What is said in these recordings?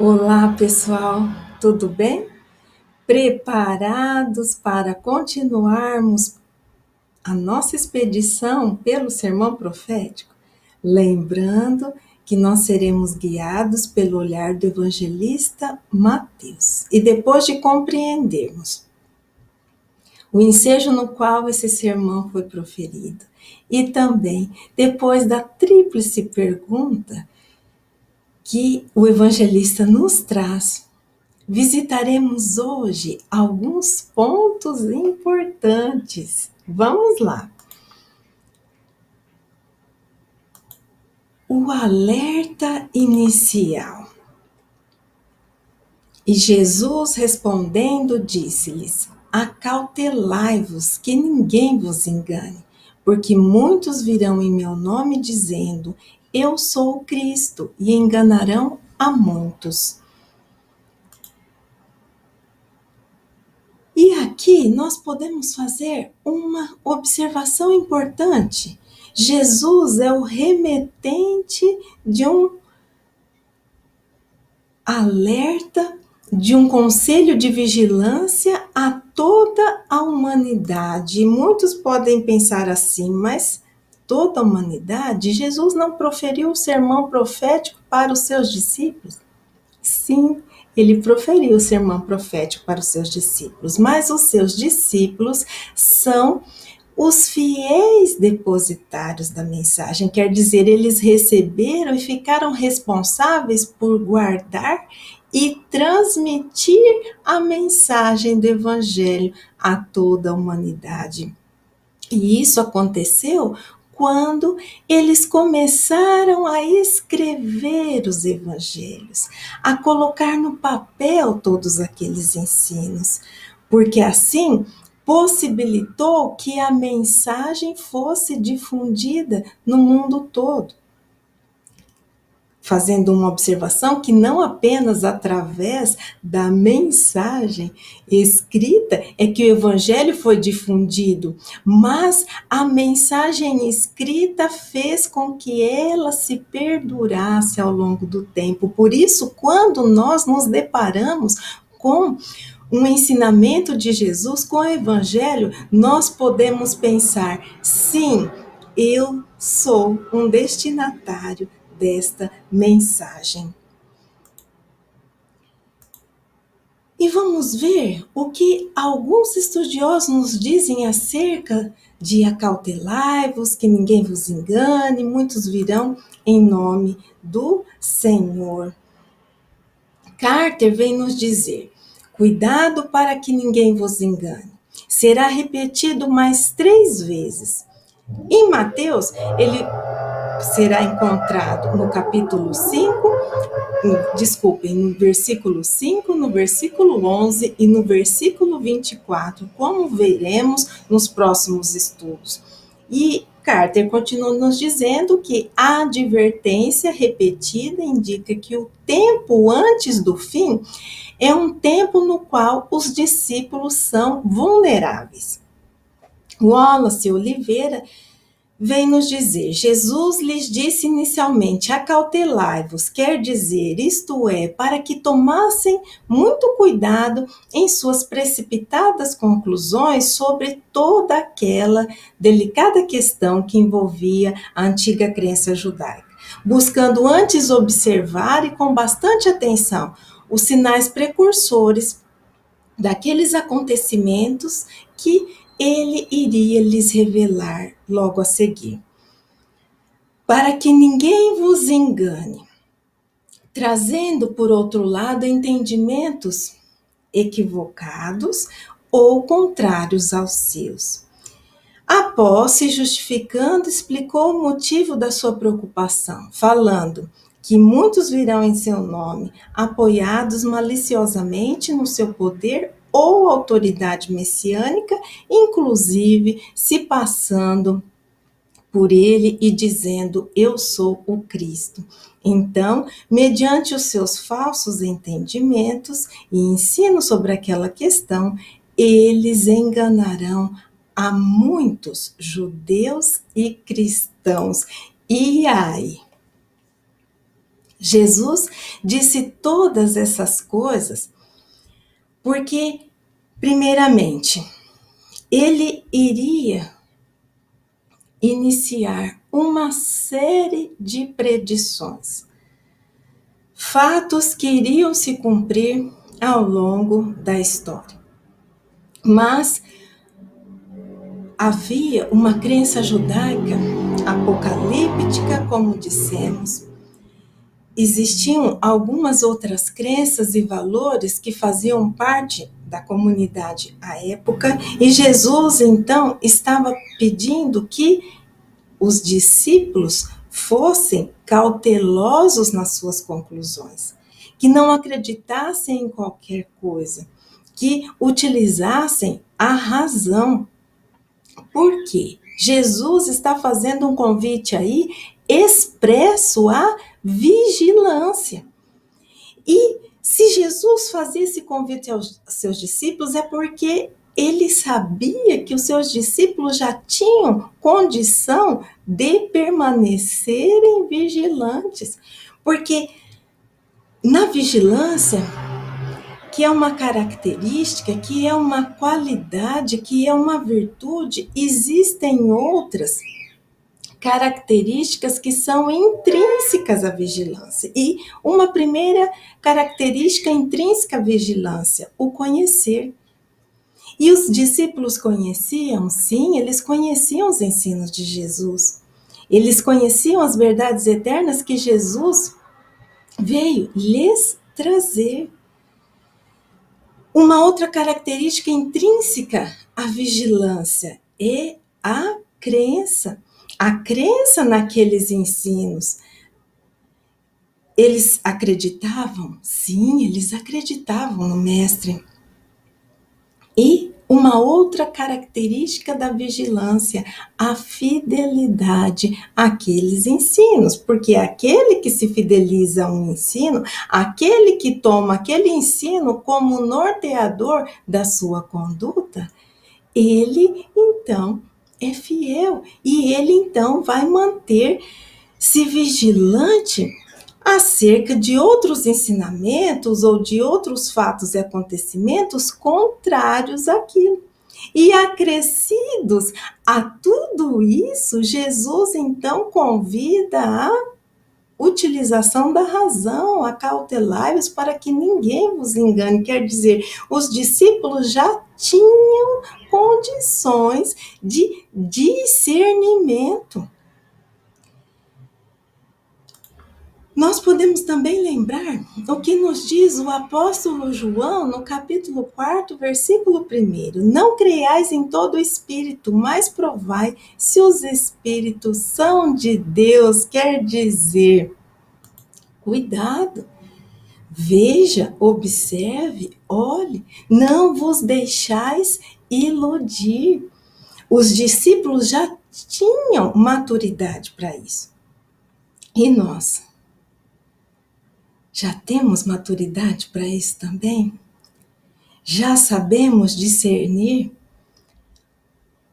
Olá, pessoal, tudo bem? Preparados para continuarmos a nossa expedição pelo sermão profético? Lembrando que nós seremos guiados pelo olhar do evangelista Mateus. E depois de compreendermos o ensejo no qual esse sermão foi proferido, e também depois da tríplice pergunta que o evangelista nos traz, visitaremos hoje alguns pontos importantes. Vamos lá. O alerta inicial. E Jesus respondendo disse-lhes: acautelai-vos que ninguém vos engane, porque muitos virão em meu nome dizendo: eu sou o Cristo, e enganarão a muitos. E aqui nós podemos fazer uma observação importante. Jesus é o remetente de um alerta, de um conselho de vigilância a toda a humanidade. E muitos podem pensar assim, mas toda a humanidade? Jesus não proferiu o sermão profético para os seus discípulos? Sim, ele proferiu o sermão profético para os seus discípulos, mas os seus discípulos são os fiéis depositários da mensagem, quer dizer, eles receberam e ficaram responsáveis por guardar e transmitir a mensagem do Evangelho a toda a humanidade. E isso aconteceu quando eles começaram a escrever os evangelhos, a colocar no papel todos aqueles ensinos, porque assim possibilitou que a mensagem fosse difundida no mundo todo. Fazendo uma observação que não apenas através da mensagem escrita é que o evangelho foi difundido, mas a mensagem escrita fez com que ela se perdurasse ao longo do tempo. Por isso, quando nós nos deparamos com um ensinamento de Jesus, com o evangelho, nós podemos pensar: sim, eu sou um destinatário desta mensagem. E vamos ver o que alguns estudiosos nos dizem acerca de acautelai-vos, que ninguém vos engane, muitos virão em nome do Senhor. Carter vem nos dizer: cuidado para que ninguém vos engane. Será repetido mais 3 vezes. Em Mateus, ele será encontrado no capítulo 5, no versículo 5, no versículo 11 e no versículo 24, como veremos nos próximos estudos. E Carter continua nos dizendo que a advertência repetida indica que o tempo antes do fim é um tempo no qual os discípulos são vulneráveis. Wallace Oliveira vem nos dizer: Jesus lhes disse inicialmente: acautelai-vos, quer dizer, isto é, para que tomassem muito cuidado em suas precipitadas conclusões sobre toda aquela delicada questão que envolvia a antiga crença judaica, buscando antes observar e com bastante atenção os sinais precursores daqueles acontecimentos que ele iria lhes revelar logo a seguir. Para que ninguém vos engane, trazendo, por outro lado, entendimentos equivocados ou contrários aos seus. Após se justificando, explicou o motivo da sua preocupação, falando que muitos virão em seu nome, apoiados maliciosamente no seu poder ou autoridade messiânica, inclusive se passando por ele e dizendo: eu sou o Cristo. Então, mediante os seus falsos entendimentos e ensino sobre aquela questão, eles enganarão a muitos judeus e cristãos. E aí? Jesus disse todas essas coisas porque, primeiramente, ele iria iniciar uma série de predições, fatos que iriam se cumprir ao longo da história. Mas havia uma crença judaica apocalíptica, como dissemos. Existiam algumas outras crenças e valores que faziam parte da comunidade à época, e Jesus, então, estava pedindo que os discípulos fossem cautelosos nas suas conclusões, que não acreditassem em qualquer coisa, que utilizassem a razão. Por quê? Jesus está fazendo um convite aí expresso à vigilância. E se Jesus fazia esse convite aos seus discípulos, é porque ele sabia que os seus discípulos já tinham condição de permanecerem vigilantes. Porque na vigilância, que é uma característica, que é uma qualidade, que é uma virtude, existem outras características que são intrínsecas à vigilância. E uma primeira característica intrínseca à vigilância, o conhecer. E os discípulos conheciam, sim, eles conheciam os ensinos de Jesus. Eles conheciam as verdades eternas que Jesus veio lhes trazer. Uma outra característica intrínseca à vigilância é a crença. A crença naqueles ensinos. Eles acreditavam? Sim, eles acreditavam no Mestre. E uma outra característica da vigilância, a fidelidade àqueles ensinos, porque aquele que se fideliza a um ensino, aquele que toma aquele ensino como norteador da sua conduta, ele então é fiel e ele então vai manter-se vigilante acerca de outros ensinamentos ou de outros fatos e acontecimentos contrários àquilo. E acrescidos a tudo isso, Jesus então convida a utilização da razão, acautelai-vos para que ninguém vos engane. Quer dizer, os discípulos já tinham condições de discernimento. Nós podemos também lembrar o que nos diz o apóstolo João no capítulo 4, versículo 1. Não creiais em todo espírito, mas provai se os espíritos são de Deus. Quer dizer, cuidado, veja, observe, olhe, não vos deixais iludir. Os discípulos já tinham maturidade para isso. E nós? Já temos maturidade para isso também? Já sabemos discernir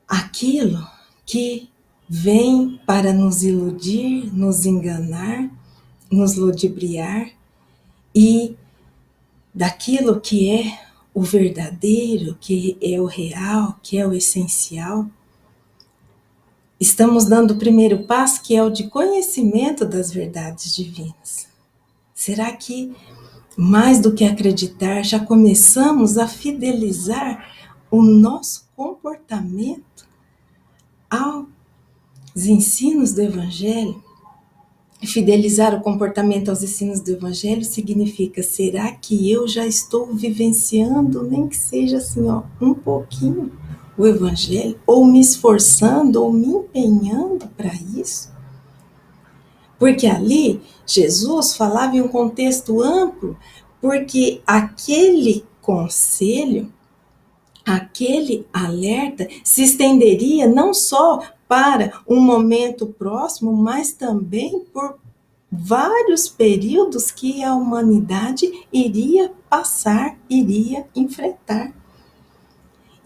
aquilo que vem para nos iludir, nos enganar, nos ludibriar e daquilo que é o verdadeiro, que é o real, que é o essencial? Estamos dando o primeiro passo, que é o de conhecimento das verdades divinas. Será que, mais do que acreditar, já começamos a fidelizar o nosso comportamento aos ensinos do Evangelho? Fidelizar o comportamento aos ensinos do Evangelho significa, será que eu já estou vivenciando, nem que seja assim, um pouquinho, o Evangelho? Ou me esforçando, ou me empenhando para isso? Porque ali, Jesus falava em um contexto amplo, porque aquele conselho, aquele alerta se estenderia não só para um momento próximo, mas também por vários períodos que a humanidade iria passar, iria enfrentar.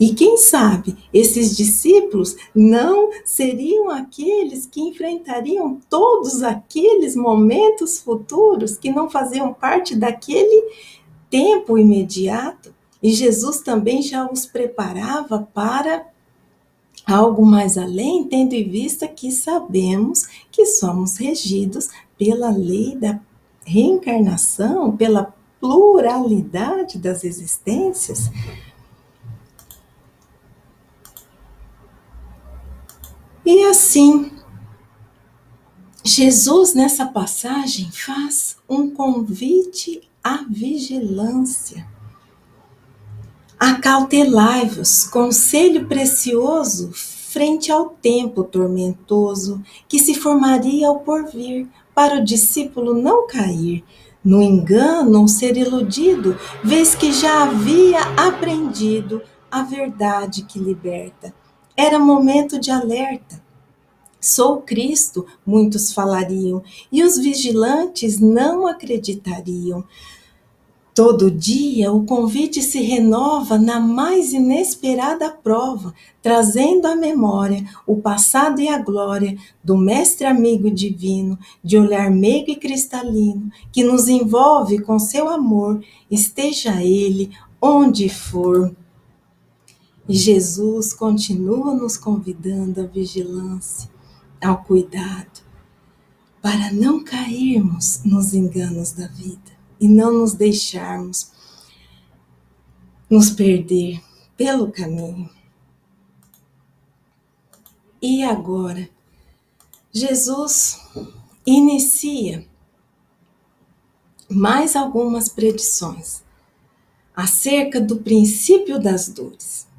E quem sabe esses discípulos não seriam aqueles que enfrentariam todos aqueles momentos futuros que não faziam parte daquele tempo imediato? E Jesus também já os preparava para algo mais além, tendo em vista que sabemos que somos regidos pela lei da reencarnação, pela pluralidade das existências. E assim, Jesus nessa passagem faz um convite à vigilância. Acautelai-vos, conselho precioso frente ao tempo tormentoso que se formaria ao porvir, para o discípulo não cair no engano ou ser iludido, vez que já havia aprendido a verdade que liberta. Era momento de alerta. Sou Cristo, muitos falariam, e os vigilantes não acreditariam. Todo dia o convite se renova na mais inesperada prova, trazendo à memória o passado e a glória do Mestre amigo divino, de olhar meigo e cristalino, que nos envolve com seu amor, esteja ele onde for. E Jesus continua nos convidando à vigilância, ao cuidado, para não cairmos nos enganos da vida e não nos deixarmos nos perder pelo caminho. E agora, Jesus inicia mais algumas predições acerca do princípio das dores.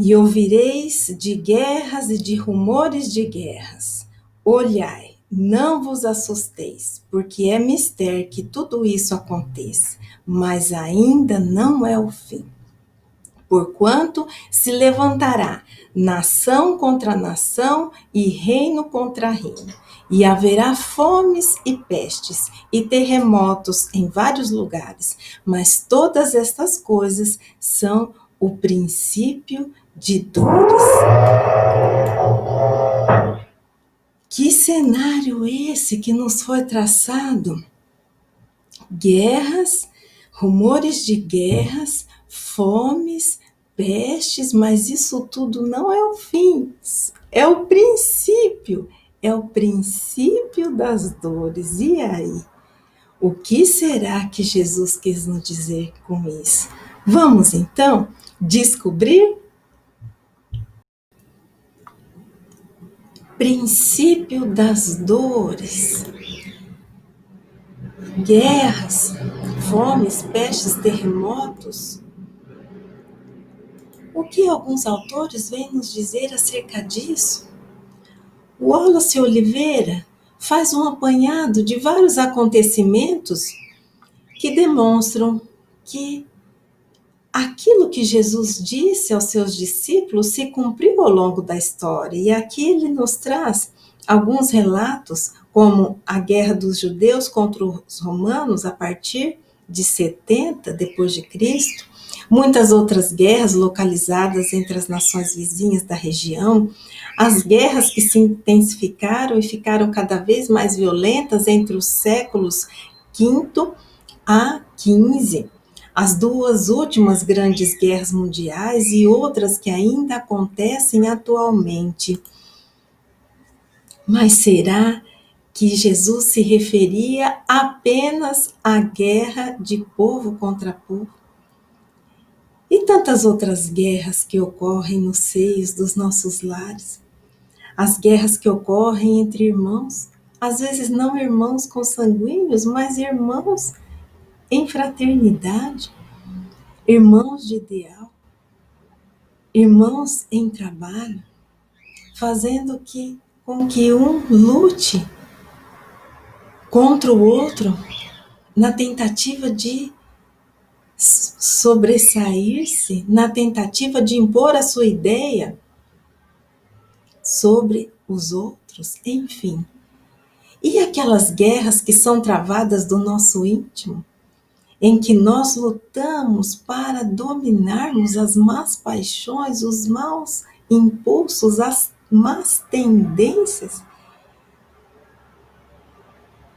E ouvireis de guerras e de rumores de guerras. Olhai, não vos assusteis, porque é mister que tudo isso aconteça, mas ainda não é o fim. Porquanto se levantará nação contra nação e reino contra reino, e haverá fomes e pestes e terremotos em vários lugares, mas todas estas coisas são o princípio de dores. Que cenário esse que nos foi traçado? Guerras, rumores de guerras, fomes, pestes, mas isso tudo não é o fim, é o princípio das dores. E aí? O que será que Jesus quis nos dizer com isso? Vamos então descobrir? Princípio das dores. Guerras, fomes, pestes, terremotos. O que alguns autores vêm nos dizer acerca disso? O Wallace Oliveira faz um apanhado de vários acontecimentos que demonstram que aquilo que Jesus disse aos seus discípulos se cumpriu ao longo da história. E aqui ele nos traz alguns relatos, como a guerra dos judeus contra os romanos a partir de 70 depois de Cristo, muitas outras guerras localizadas entre as nações vizinhas da região, as guerras que se intensificaram e ficaram cada vez mais violentas entre os séculos V a XV, as duas últimas grandes guerras mundiais e outras que ainda acontecem atualmente. Mas será que Jesus se referia apenas à guerra de povo contra povo? E tantas outras guerras que ocorrem nos seios dos nossos lares? As guerras que ocorrem entre irmãos, às vezes não irmãos consanguíneos, mas irmãos em fraternidade, irmãos de ideal, irmãos em trabalho, fazendo com que um lute contra o outro na tentativa de sobressair-se, na tentativa de impor a sua ideia sobre os outros, enfim. E aquelas guerras que são travadas do nosso íntimo? em que nós lutamos para dominarmos as más paixões, os maus impulsos, as más tendências.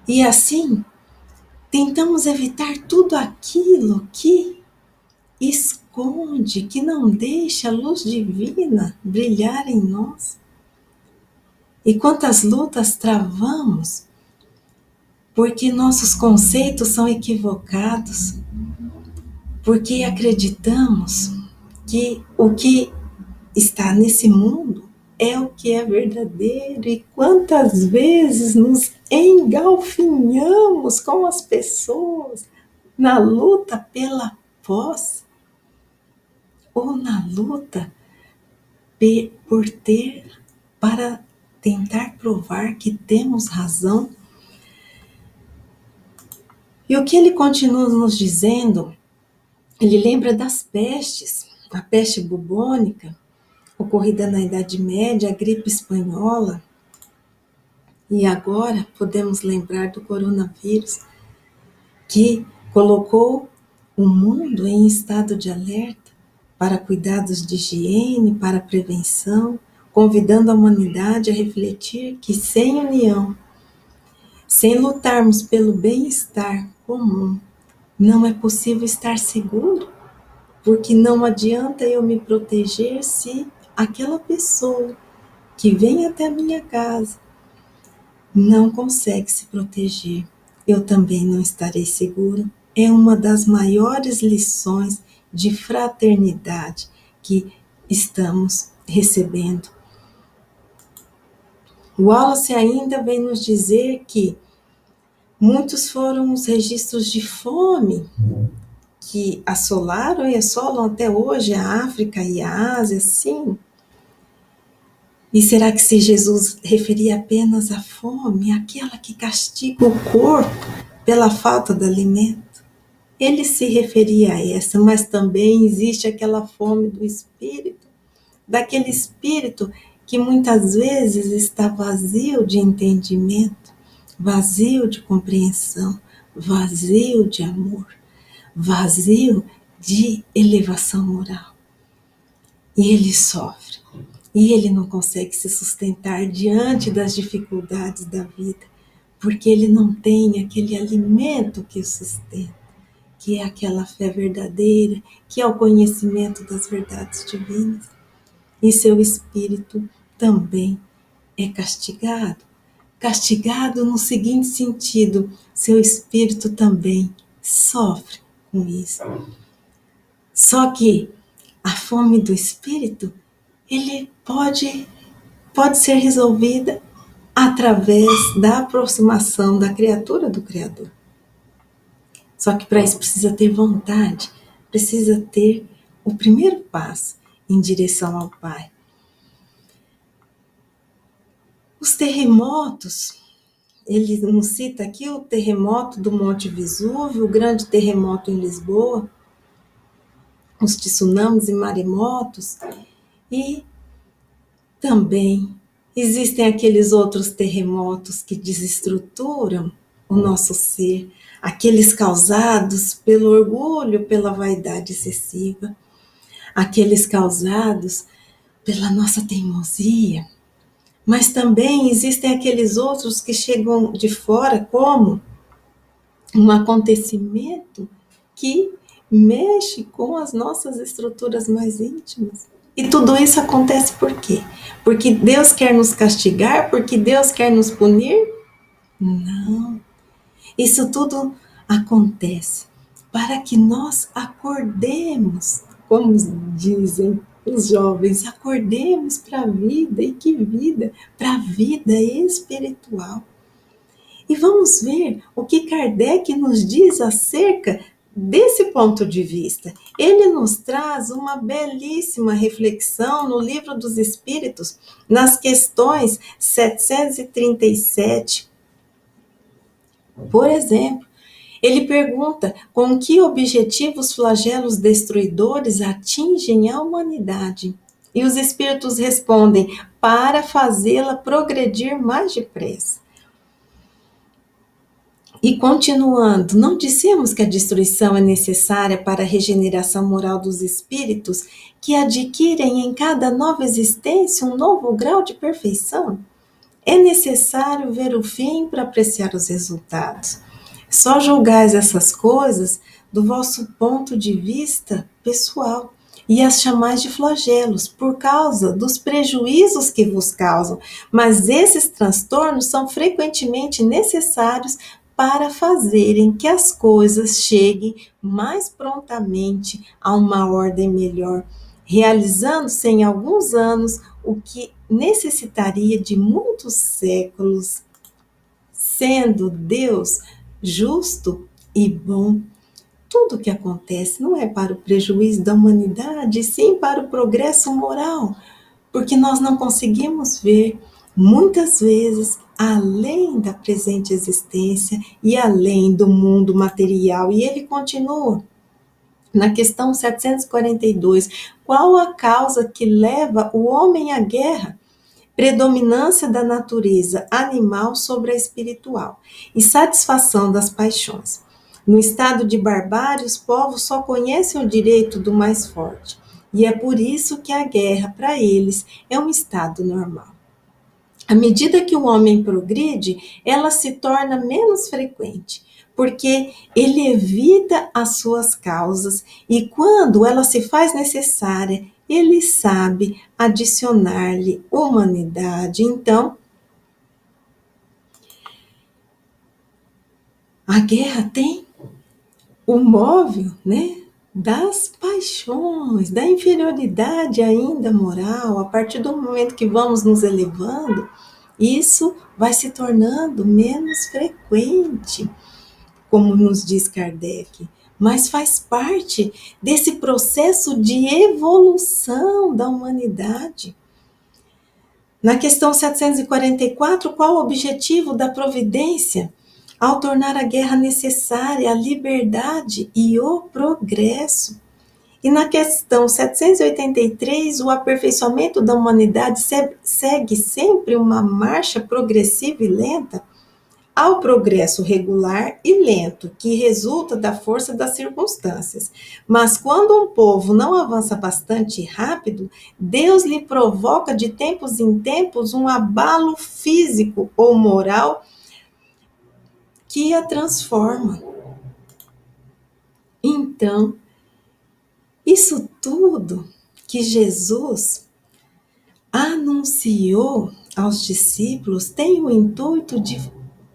E assim, tentamos evitar tudo aquilo que esconde, que não deixa a luz divina brilhar em nós. E quantas lutas travamos porque nossos conceitos são equivocados, porque acreditamos que o que está nesse mundo é o que é verdadeiro, e quantas vezes nos engalfinhamos com as pessoas na luta pela posse ou na luta por ter, para tentar provar que temos razão. E o que ele continua nos dizendo, ele lembra das pestes, a peste bubônica, ocorrida na Idade Média, a gripe espanhola, e agora podemos lembrar do coronavírus, que colocou o mundo em estado de alerta para cuidados de higiene, para prevenção, convidando a humanidade a refletir que sem união, sem lutarmos pelo bem-estar comum, não é possível estar seguro, porque não adianta eu me proteger se aquela pessoa que vem até a minha casa não consegue se proteger. Eu também não estarei seguro. É uma das maiores lições de fraternidade que estamos recebendo. O Wallace ainda vem nos dizer que muitos foram os registros de fome que assolaram e assolam até hoje a África e a Ásia, sim. E será que se Jesus referia apenas à fome, aquela que castiga o corpo pela falta de alimento? Ele se referia a essa, mas também existe aquela fome do espírito, daquele espírito que muitas vezes está vazio de entendimento, vazio de compreensão, vazio de amor, vazio de elevação moral. E ele sofre. E ele não consegue se sustentar diante das dificuldades da vida, porque ele não tem aquele alimento que o sustenta, que é aquela fé verdadeira, que é o conhecimento das verdades divinas. E seu espírito também é castigado. Castigado no seguinte sentido: seu espírito também sofre com isso. Só que a fome do espírito, ele pode ser resolvida através da aproximação da criatura do Criador. Só que para isso precisa ter vontade, precisa ter o primeiro passo em direção ao Pai. Os terremotos, ele nos cita aqui o terremoto do Monte Vesúvio, o grande terremoto em Lisboa, os tsunamis e maremotos, e também existem aqueles outros terremotos que desestruturam o nosso ser, aqueles causados pelo orgulho, pela vaidade excessiva, aqueles causados pela nossa teimosia. Mas também existem aqueles outros que chegam de fora como um acontecimento que mexe com as nossas estruturas mais íntimas. E tudo isso acontece por quê? Porque Deus quer nos castigar? Porque Deus quer nos punir? Não. Isso tudo acontece para que nós acordemos, como dizem os jovens, acordemos para a vida. E que vida? Para a vida espiritual. E vamos ver o que Kardec nos diz acerca desse ponto de vista. Ele nos traz uma belíssima reflexão no Livro dos Espíritos, nas questões 737. Por exemplo, ele pergunta com que objetivo os flagelos destruidores atingem a humanidade. E os espíritos respondem: para fazê-la progredir mais depressa. E continuando, não dissemos que a destruição é necessária para a regeneração moral dos espíritos que adquirem em cada nova existência um novo grau de perfeição? É necessário ver o fim para apreciar os resultados. Só julgais essas coisas do vosso ponto de vista pessoal e as chamais de flagelos por causa dos prejuízos que vos causam, mas esses transtornos são frequentemente necessários para fazerem que as coisas cheguem mais prontamente a uma ordem melhor, realizando-se em alguns anos o que necessitaria de muitos séculos, sendo Deus justo e bom. Tudo o que acontece não é para o prejuízo da humanidade, sim para o progresso moral, porque nós não conseguimos ver, muitas vezes, além da presente existência e além do mundo material. E ele continua. Na questão 742, qual a causa que leva o homem à guerra? Predominância da natureza animal sobre a espiritual e satisfação das paixões. No estado de barbárie, os povos só conhecem o direito do mais forte, e é por isso que a guerra, para eles, é um estado normal. À medida que o homem progride, ela se torna menos frequente, porque ele evita as suas causas e, quando ela se faz necessária, ele sabe adicionar-lhe humanidade. Então, a guerra tem o móvel, né, das paixões, da inferioridade ainda moral. A partir do momento que vamos nos elevando, isso vai se tornando menos frequente, como nos diz Kardec, mas faz parte desse processo de evolução da humanidade. Na questão 744, qual o objetivo da providência ao tornar a guerra necessária, a liberdade e o progresso? E na questão 783, o aperfeiçoamento da humanidade segue sempre uma marcha progressiva e lenta ao progresso regular e lento, que resulta da força das circunstâncias. Mas quando um povo não avança bastante rápido, Deus lhe provoca de tempos em tempos um abalo físico ou moral que a transforma. Então, isso tudo que Jesus anunciou aos discípulos tem o intuito de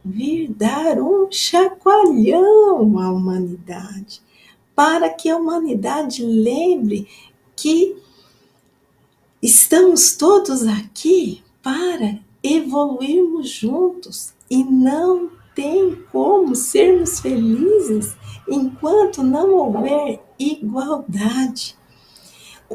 vir dar um chacoalhão à humanidade, para que a humanidade lembre que estamos todos aqui para evoluirmos juntos e não tem como sermos felizes enquanto não houver igualdade,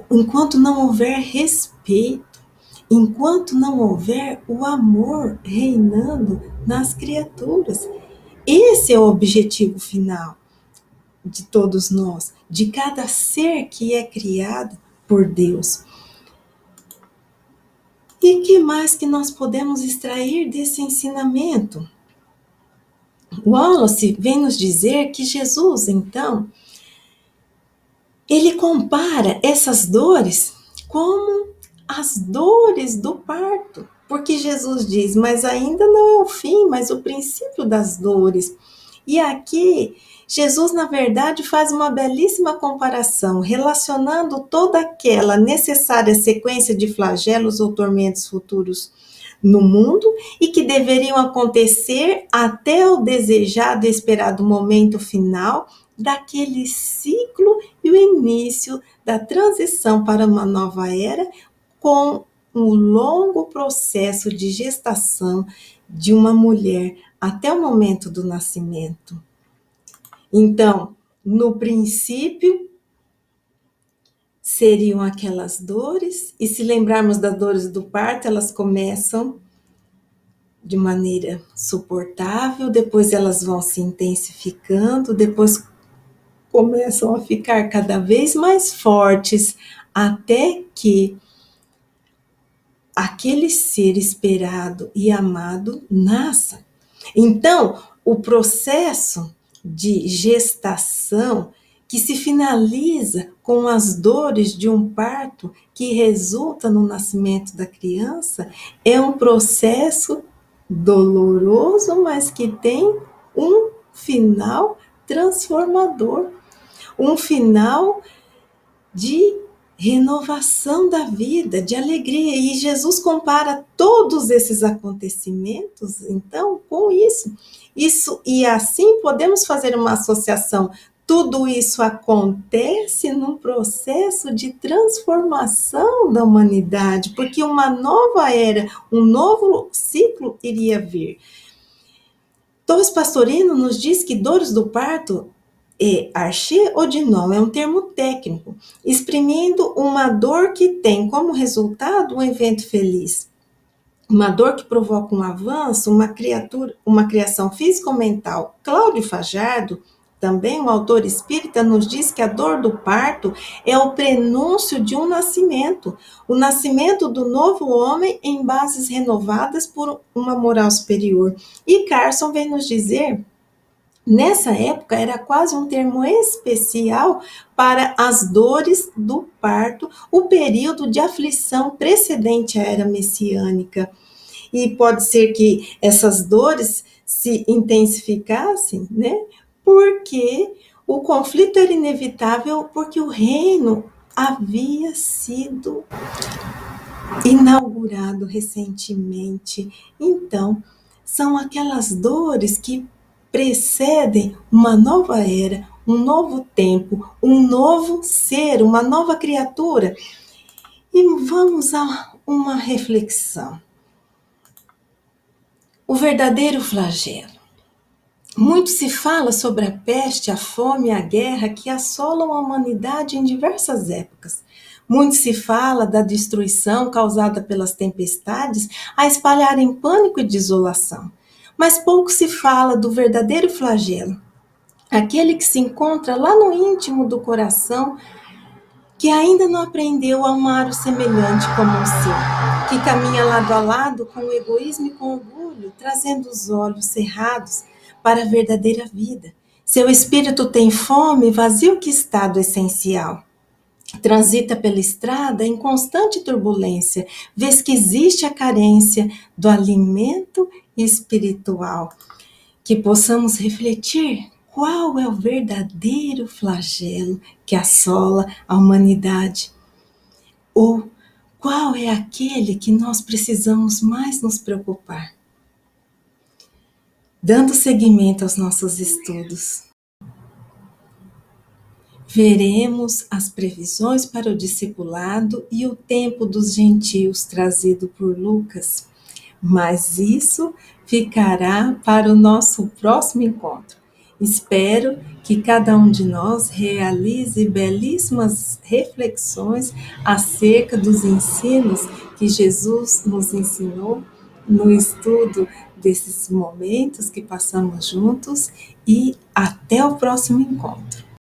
enquanto não houver respeito, enquanto não houver o amor reinando nas criaturas. Esse é o objetivo final de todos nós, de cada ser que é criado por Deus. E que mais que nós podemos extrair desse ensinamento? Wallace vem nos dizer que Jesus, então, ele compara essas dores como as dores do parto, porque Jesus diz, mas ainda não é o fim, mas o princípio das dores. E aqui, Jesus, na verdade, faz uma belíssima comparação, relacionando toda aquela necessária sequência de flagelos ou tormentos futuros no mundo e que deveriam acontecer até o desejado e esperado momento final daquele ciclo e o início da transição para uma nova era, com um longo processo de gestação de uma mulher até o momento do nascimento. Então, no princípio, seriam aquelas dores, e se lembrarmos das dores do parto, elas começam de maneira suportável, depois elas vão se intensificando, depois começam a ficar cada vez mais fortes, até que aquele ser esperado e amado nasça. Então, o processo de gestação que se finaliza com as dores de um parto que resulta no nascimento da criança é um processo doloroso, mas que tem um final transformador, um final de renovação da vida, de alegria. E Jesus compara todos esses acontecimentos, então, com isso. E assim podemos fazer uma associação. Tudo isso acontece num processo de transformação da humanidade, porque uma nova era, um novo ciclo iria vir. Torres Pastorino nos diz que dores do parto archê ou dinon é um termo técnico, exprimindo uma dor que tem como resultado um evento feliz. Uma dor que provoca um avanço, uma criação físico-mental. Cláudio Fajardo, também um autor espírita, nos diz que a dor do parto é o prenúncio de um nascimento, o nascimento do novo homem em bases renovadas por uma moral superior. E Carson vem nos dizer, nessa época era quase um termo especial para as dores do parto, o período de aflição precedente à era messiânica. E pode ser que essas dores se intensificassem, né? Porque o conflito era inevitável, porque o reino havia sido inaugurado recentemente. Então, são aquelas dores que precedem uma nova era, um novo tempo, um novo ser, uma nova criatura. E vamos a uma reflexão. O verdadeiro flagelo. Muito se fala sobre a peste, a fome e a guerra que assolam a humanidade em diversas épocas. Muito se fala da destruição causada pelas tempestades a espalharem pânico e desolação. Mas pouco se fala do verdadeiro flagelo, aquele que se encontra lá no íntimo do coração, que ainda não aprendeu a amar o semelhante como um seu, que caminha lado a lado com o egoísmo e com o orgulho, trazendo os olhos cerrados para a verdadeira vida. Seu espírito tem fome, vazio que está do essencial. Transita pela estrada em constante turbulência, vês que existe a carência do alimento espiritual. Que possamos refletir qual é o verdadeiro flagelo que assola a humanidade, ou qual é aquele que nós precisamos mais nos preocupar. Dando seguimento aos nossos estudos, veremos as previsões para o discipulado e o tempo dos gentios trazido por Lucas, mas isso ficará para o nosso próximo encontro. Espero que cada um de nós realize belíssimas reflexões acerca dos ensinos que Jesus nos ensinou no estudo desses momentos que passamos juntos, e até o próximo encontro.